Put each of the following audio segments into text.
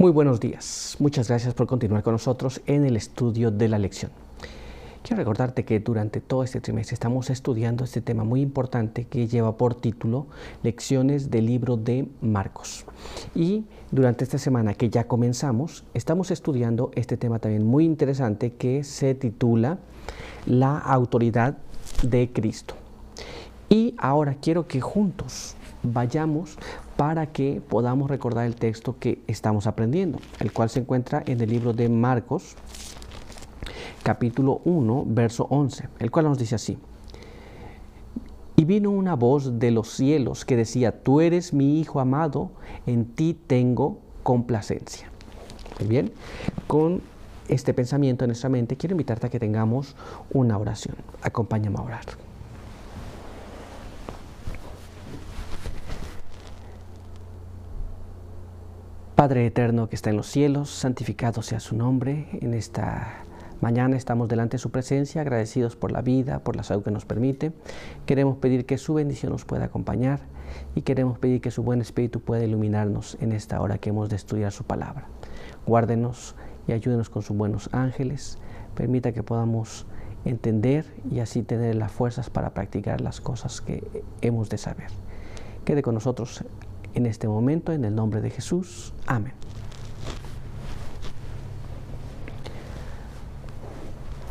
Muy buenos días. Muchas gracias por continuar con nosotros en el estudio de la lección. Quiero recordarte que durante todo este trimestre estamos estudiando este tema muy importante que lleva por título Lecciones del libro de Marcos. Y durante esta semana que ya comenzamos, estamos estudiando este tema también muy interesante que se titula La autoridad de Cristo. Y ahora quiero que juntos vayamos para que podamos recordar el texto que estamos aprendiendo, el cual se encuentra en el libro de Marcos, capítulo 1, verso 11, el cual nos dice así: Y vino una voz de los cielos que decía: Tú eres mi Hijo amado, en ti tengo complacencia. Muy bien, con este pensamiento en nuestra mente, quiero invitarte a que tengamos una oración. Acompáñame a orar. Padre eterno que está en los cielos, santificado sea su nombre. En esta mañana estamos delante de su presencia, agradecidos por la vida, por la salud que nos permite. Queremos pedir que su bendición nos pueda acompañar y queremos pedir que su buen espíritu pueda iluminarnos en esta hora que hemos de estudiar su palabra. Guárdenos y ayúdenos con sus buenos ángeles. Permita que podamos entender y así tener las fuerzas para practicar las cosas que hemos de saber. Quede con nosotros en este momento, en el nombre de Jesús. Amén.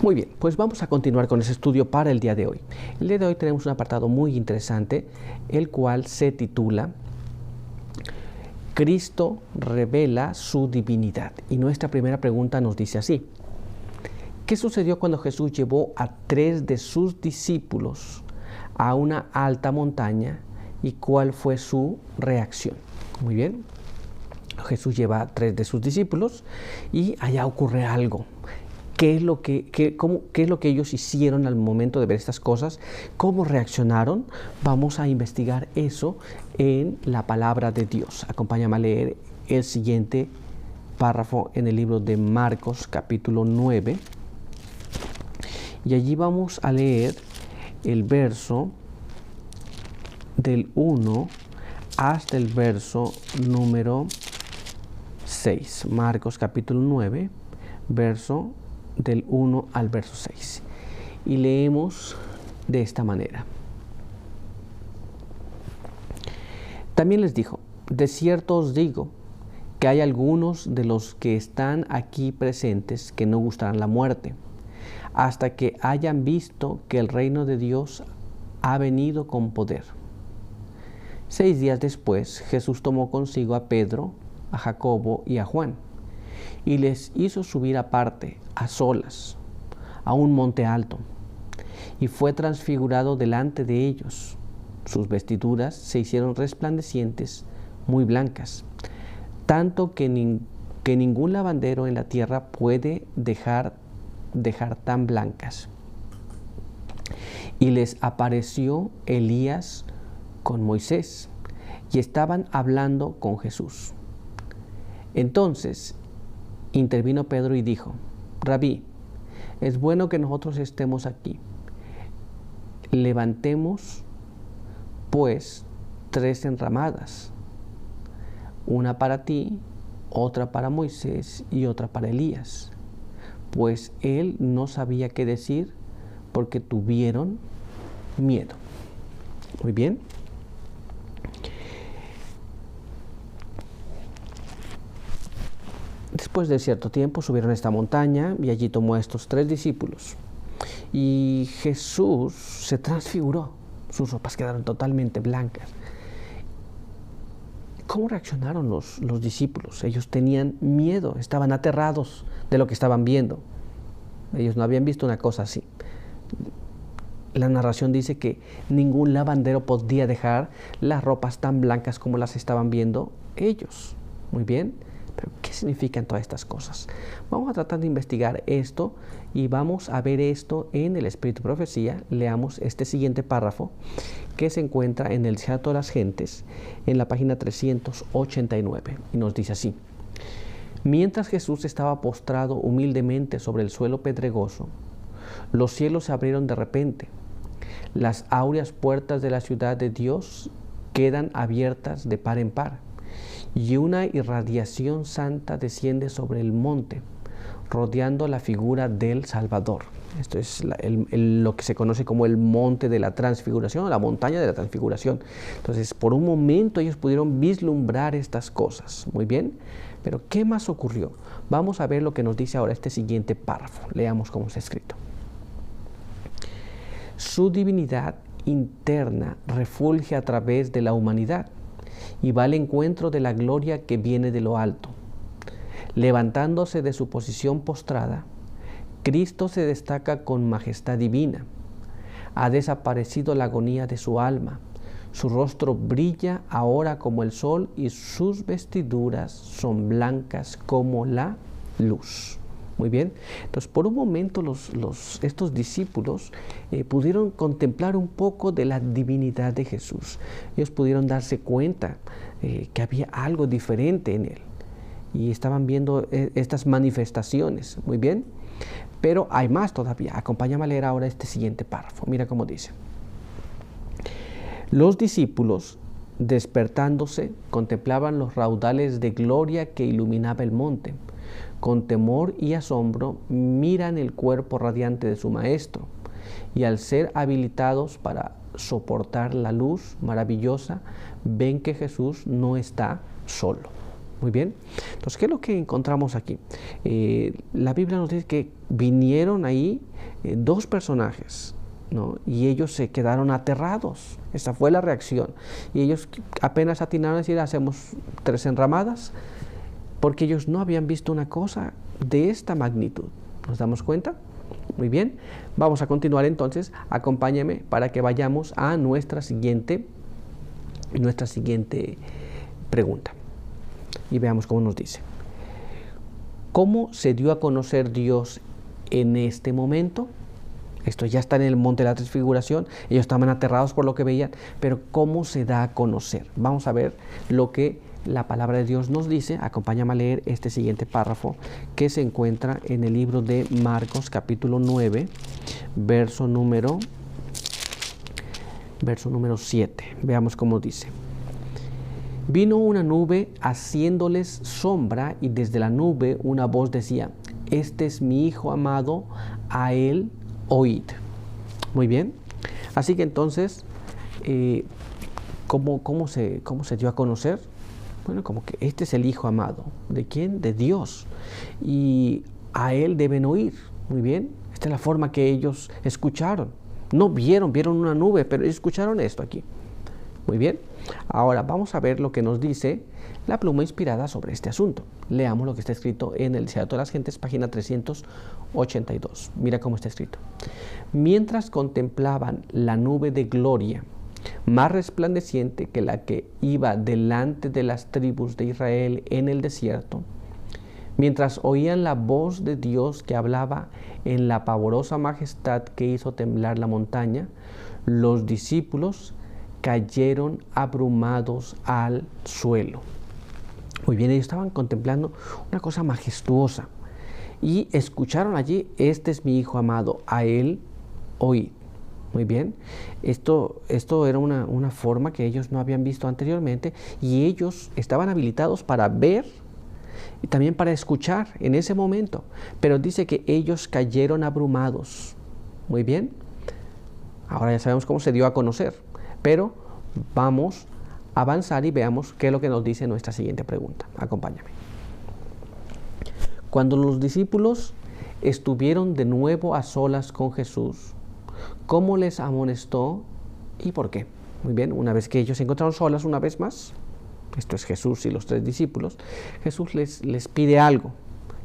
Muy bien, pues vamos a continuar con ese estudio para el día de hoy. El día de hoy tenemos un apartado muy interesante, el cual se titula Cristo revela su divinidad. Y nuestra primera pregunta nos dice así: ¿qué sucedió cuando Jesús llevó a 3 de sus discípulos a una alta montaña? ¿Y cuál fue su reacción? Muy bien, Jesús lleva a 3 de sus discípulos y allá ocurre algo. ¿Qué es lo que ellos hicieron al momento de ver estas cosas? ¿Cómo reaccionaron? Vamos a investigar eso en la palabra de Dios. Acompáñame a leer el siguiente párrafo en el libro de Marcos, capítulo 9. Y allí vamos a leer el verso del 1 hasta el verso número 6. Marcos capítulo 9, verso del 1 al verso 6. Y leemos de esta manera. También les dijo: de cierto os digo que hay algunos de los que están aquí presentes que no gustarán la muerte, hasta que hayan visto que el reino de Dios ha venido con poder. 6 días después, Jesús tomó consigo a Pedro, a Jacobo y a Juan, y les hizo subir aparte, a solas, a un monte alto, y fue transfigurado delante de ellos. Sus vestiduras se hicieron resplandecientes, muy blancas, tanto que ningún lavandero en la tierra puede dejar tan blancas. Y les apareció Elías con Moisés, y estaban hablando con Jesús. Entonces intervino Pedro y dijo: Rabí, es bueno que nosotros estemos aquí. Levantemos pues 3 enramadas, una para ti, otra para Moisés y otra para Elías. Pues él no sabía qué decir porque tuvieron miedo. Muy bien. Después de cierto tiempo subieron a esta montaña y allí tomó a estos 3 discípulos. Y Jesús se transfiguró. Sus ropas quedaron totalmente blancas. ¿Cómo reaccionaron los discípulos? Ellos tenían miedo, estaban aterrados de lo que estaban viendo. Ellos no habían visto una cosa así. La narración dice que ningún lavandero podía dejar las ropas tan blancas como las estaban viendo ellos. Muy bien. Pero ¿qué significan todas estas cosas? Vamos a tratar de investigar esto y vamos a ver esto en el Espíritu de Profecía. Leamos este siguiente párrafo que se encuentra en el Diccionario de las Gentes, en la página 389, y nos dice así: Mientras Jesús estaba postrado humildemente sobre el suelo pedregoso, los cielos se abrieron de repente. Las áureas puertas de la ciudad de Dios quedan abiertas de par en par, y una irradiación santa desciende sobre el monte, rodeando la figura del Salvador. Esto es lo que se conoce como el monte de la transfiguración, o la montaña de la transfiguración. Entonces, por un momento ellos pudieron vislumbrar estas cosas. Muy bien, pero ¿qué más ocurrió? Vamos a ver lo que nos dice ahora este siguiente párrafo. Leamos cómo está escrito. Su divinidad interna refulge a través de la humanidad y va al encuentro de la gloria que viene de lo alto. Levantándose de su posición postrada, Cristo se destaca con majestad divina. Ha desaparecido la agonía de su alma. Su rostro brilla ahora como el sol y sus vestiduras son blancas como la luz. Muy bien, entonces por un momento estos discípulos pudieron contemplar un poco de la divinidad de Jesús. Ellos pudieron darse cuenta que había algo diferente en él y estaban viendo estas manifestaciones. Muy bien, pero hay más todavía. Acompáñame a leer ahora este siguiente párrafo. Mira cómo dice. Los discípulos, despertándose, contemplaban los raudales de gloria que iluminaba el monte. Con temor y asombro miran el cuerpo radiante de su maestro, y al ser habilitados para soportar la luz maravillosa, ven que Jesús no está solo. Muy bien, entonces, ¿qué es lo que encontramos aquí? La Biblia nos dice que vinieron ahí dos personajes, ¿no? Y ellos se quedaron aterrados. Esa fue la reacción. Y ellos apenas atinaron a decir, hacemos 3 enramadas, porque ellos no habían visto una cosa de esta magnitud. ¿Nos damos cuenta? Muy bien, vamos a continuar entonces. Acompáñame para que vayamos a nuestra siguiente pregunta. Y veamos cómo nos dice. ¿Cómo se dio a conocer Dios en este momento? Esto ya está en el monte de la transfiguración. Ellos estaban aterrados por lo que veían, pero ¿cómo se da a conocer? Vamos a ver lo que la palabra de Dios nos dice. Acompáñame a leer este siguiente párrafo que se encuentra en el libro de Marcos, capítulo 9, verso número 7. Veamos cómo dice. Vino una nube haciéndoles sombra, y desde la nube una voz decía: este es mi Hijo amado, a él oíd. Muy bien. Así que entonces, ¿cómo se dio a conocer? Bueno, como que este es el Hijo amado. ¿De quién? De Dios. Y a él deben oír. Muy bien. Esta es la forma que ellos escucharon. No vieron una nube, pero escucharon esto aquí. Muy bien. Ahora vamos a ver lo que nos dice la pluma inspirada sobre este asunto. Leamos lo que está escrito en el Deseado de las Gentes, página 382. Mira cómo está escrito. Mientras contemplaban la nube de gloria, más resplandeciente que la que iba delante de las tribus de Israel en el desierto, mientras oían la voz de Dios que hablaba en la pavorosa majestad que hizo temblar la montaña, los discípulos cayeron abrumados al suelo. Muy bien, ellos estaban contemplando una cosa majestuosa y escucharon allí: este es mi Hijo amado, a él oíd. Muy bien, esto era una forma que ellos no habían visto anteriormente, y ellos estaban habilitados para ver y también para escuchar en ese momento, pero dice que ellos cayeron abrumados. Muy bien, ahora ya sabemos cómo se dio a conocer, pero vamos a avanzar y veamos qué es lo que nos dice nuestra siguiente pregunta. Acompáñame. Cuando los discípulos estuvieron de nuevo a solas con Jesús, ¿cómo les amonestó y por qué? Muy bien, una vez que ellos se encontraron solas una vez más, esto es Jesús y los 3 discípulos, Jesús les pide algo.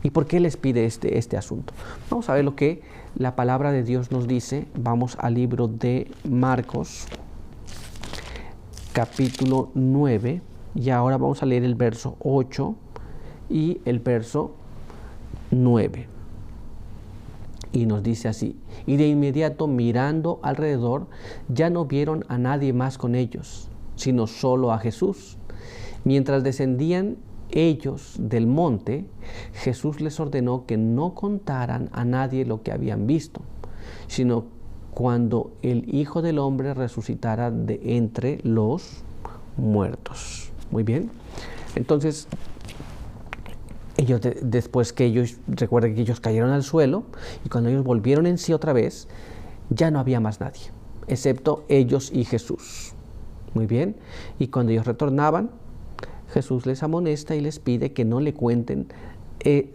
¿Y por qué les pide este asunto? Vamos a ver lo que la palabra de Dios nos dice. Vamos al libro de Marcos, capítulo 9, y ahora vamos a leer el verso 8 y el verso 9. Y nos dice así: y de inmediato, mirando alrededor, ya no vieron a nadie más con ellos, sino solo a Jesús. Mientras descendían ellos del monte, Jesús les ordenó que no contaran a nadie lo que habían visto, sino cuando el Hijo del Hombre resucitara de entre los muertos. Muy bien. Entonces, ellos después que ellos, recuerden que ellos cayeron al suelo, y cuando ellos volvieron en sí otra vez, ya no había más nadie, excepto ellos y Jesús. Muy bien. Y cuando ellos retornaban, Jesús les amonesta y les pide que no le cuenten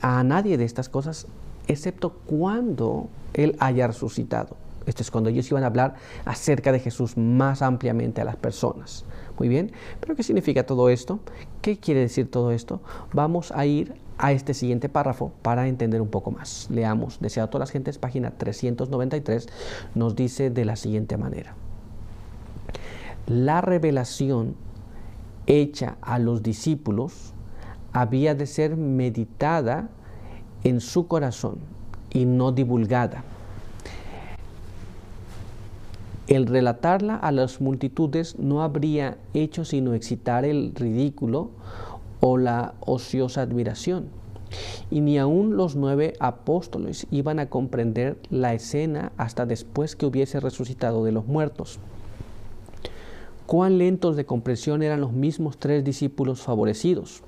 a nadie de estas cosas, excepto cuando Él haya resucitado. Esto es cuando ellos iban a hablar acerca de Jesús más ampliamente a las personas. Muy bien. ¿Pero qué significa todo esto? ¿Qué quiere decir todo esto? Vamos a ir a este siguiente párrafo para entender un poco más. Leamos. Deseado a todas las gentes, página 393, nos dice de la siguiente manera. La revelación hecha a los discípulos había de ser meditada en su corazón y no divulgada. El relatarla a las multitudes no habría hecho sino excitar el ridículo o la ociosa admiración. Y ni aun los 9 apóstoles iban a comprender la escena hasta después que hubiese resucitado de los muertos. Cuán lentos de comprensión eran los mismos 3 discípulos favorecidos.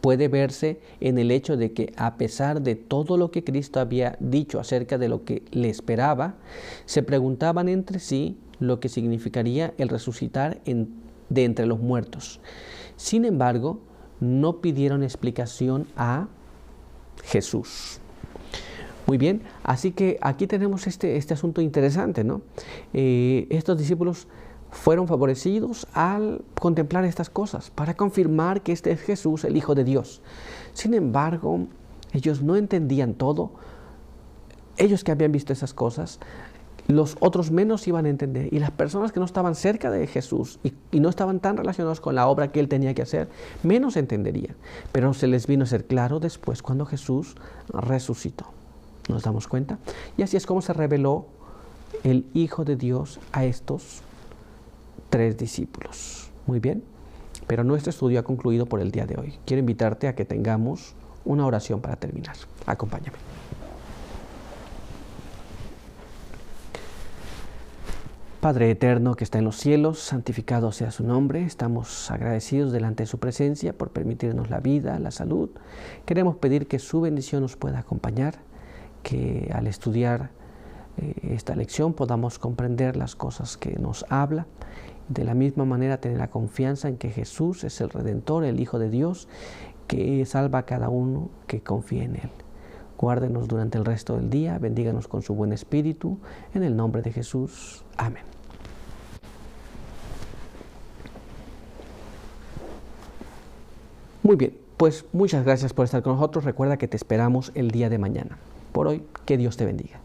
Puede verse en el hecho de que, a pesar de todo lo que Cristo había dicho acerca de lo que le esperaba, se preguntaban entre sí lo que significaría el resucitar de entre los muertos. Sin embargo, no pidieron explicación a Jesús. Muy bien, así que aquí tenemos este asunto interesante, ¿no? Estos discípulos fueron favorecidos al contemplar estas cosas, para confirmar que este es Jesús, el Hijo de Dios. Sin embargo, ellos no entendían todo. Ellos que habían visto esas cosas, los otros menos iban a entender. Y las personas que no estaban cerca de Jesús y no estaban tan relacionados con la obra que Él tenía que hacer, menos entenderían. Pero se les vino a ser claro después cuando Jesús resucitó. ¿Nos damos cuenta? Y así es como se reveló el Hijo de Dios a estos 3 discípulos. Muy bien, pero nuestro estudio ha concluido por el día de hoy. Quiero invitarte a que tengamos una oración para terminar. Acompáñame. Padre eterno que está en los cielos, santificado sea su nombre. Estamos agradecidos delante de su presencia por permitirnos la vida, la salud. Queremos pedir que su bendición nos pueda acompañar, que al estudiar esta lección podamos comprender las cosas que nos habla. De la misma manera, tener la confianza en que Jesús es el Redentor, el Hijo de Dios, que salva a cada uno que confíe en Él. Guárdenos durante el resto del día, bendíganos con su buen espíritu, en el nombre de Jesús. Amén. Muy bien, pues muchas gracias por estar con nosotros. Recuerda que te esperamos el día de mañana. Por hoy, que Dios te bendiga.